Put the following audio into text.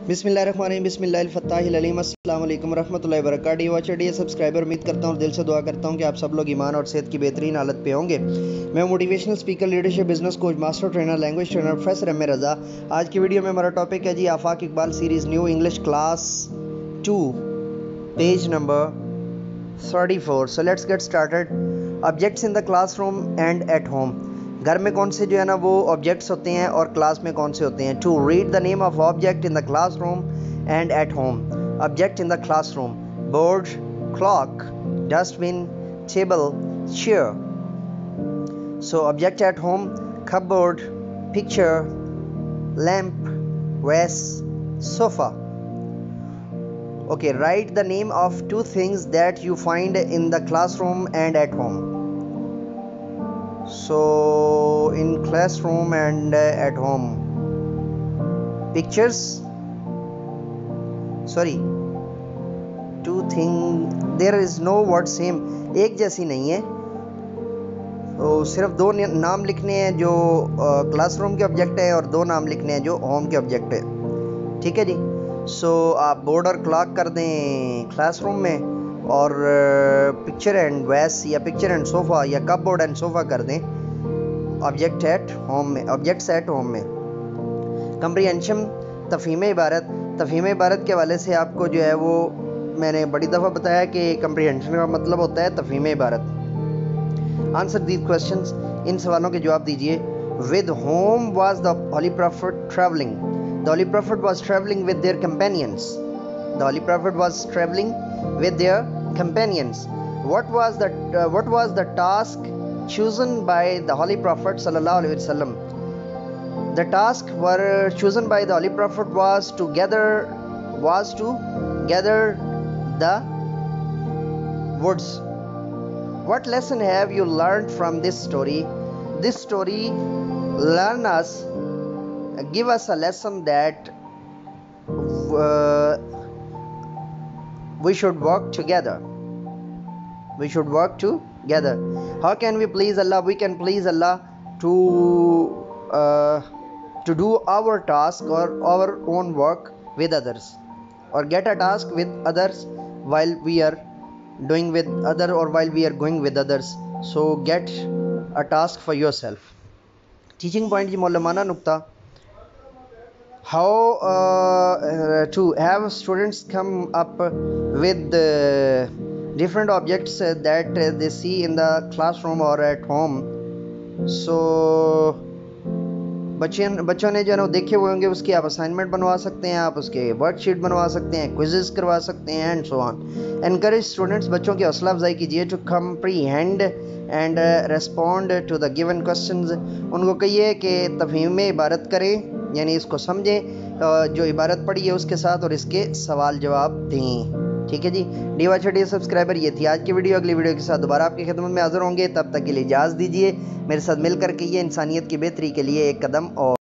बिस्मिल्लाहिर्रहमानिर्रहीम बिस्मिल्लाहिल-फत्ताहिल-अलीम अस्सलाम वालेकुम रहमतुल्लाहि व बरकातहू। वाचडिया सब्सक्राइबर, उम्मीद करता हूँ, दिल से दुआ करता हूँ कि आप सब लोग ईमान और सेहत की बेहतरीन हालत पे होंगे। मैं motivational speaker, leadership, business coach, master trainer, language trainer professor M A Raza. आज की वीडियो में हमारा टॉपिक है जी Afaq Iqbal series new English class 2 page number 34। So let's get started. Objects in the classroom and at home. घर में कौन से जो है ना वो ऑब्जेक्ट्स होते हैं और क्लास में कौन से होते हैं। To read the name of object in the classroom and at home. Object in the classroom: board, clock, dustbin, table, chair. So object at home: cupboard, picture, lamp, vase, sofa. Okay, write the name of two things that you find in the classroom and at home. So in classroom and at home, pictures, sorry, two things, there is no word same, एक जैसी नहीं है। तो सिर्फ दो नाम लिखने हैं जो क्लासरूम के ऑब्जेक्ट है और दो नाम लिखने हैं जो होम के ऑब्जेक्ट है। ठीक है जी। सो आप बोर्ड और क्लॉक कर दें क्लासरूम में और पिक्चर एंड वैस या पिक्चर एंड सोफ़ा या कपबोर्ड एंड सोफ़ा कर दें ऑब्जेक्ट एट होम में, ऑब्जेक्ट्स एट होम में। कंप्रीहेंशन, तफ़हीम इबारत के हवाले से आपको जो है वो मैंने बड़ी दफ़ा बताया कि कंप्रीहेंशन का मतलब होता है तफ़हीम इबारत। आंसर दीज क्वेश्चंस, इन सवालों के जवाब दीजिए। With home was the holy prophet travelling. The Holy Prophet was traveling with their companions. The Holy Prophet was traveling with their companions. What was the task chosen by the Holy Prophet sallallahu alaihi wasallam? The task were chosen by the Holy Prophet was to gather the woods. What lesson have you learned from this story? This story give us a lesson that we should work together. How can we please Allah? We can please Allah to do our task or our own work with others, or get a task with others while we are doing with other, or while we are going with others. So get a task for yourself. Teaching point ji मौलमाना नुक्ता. How to have students come up with different objects that they see in the classroom or at home. So बच्चों ने जो है देखे हुए होंगे, उसकी आप असाइनमेंट बनवा सकते हैं, आप उसके वर्कशीट बनवा सकते हैं, क्विज़ेस करवा सकते हैं and so on. Encourage students, बच्चों की हौसला अफजाई कीजिए to comprehend and respond to the given questions. उनको कहिए कि तफ़हीम इबारत करें, यानी इसको समझें जो इबारत पढ़ी है उसके साथ, और इसके सवाल जवाब दें. ठीक है जी। डीवा छड़िए सब्सक्राइबर, ये थी आज की वीडियो। अगली वीडियो के साथ दोबारा आपकी खिदमत में हाजिर होंगे। तब तक के लिए इजाज़त दीजिए। मेरे साथ मिलकर के ये इंसानियत की बेहतरी के लिए एक कदम और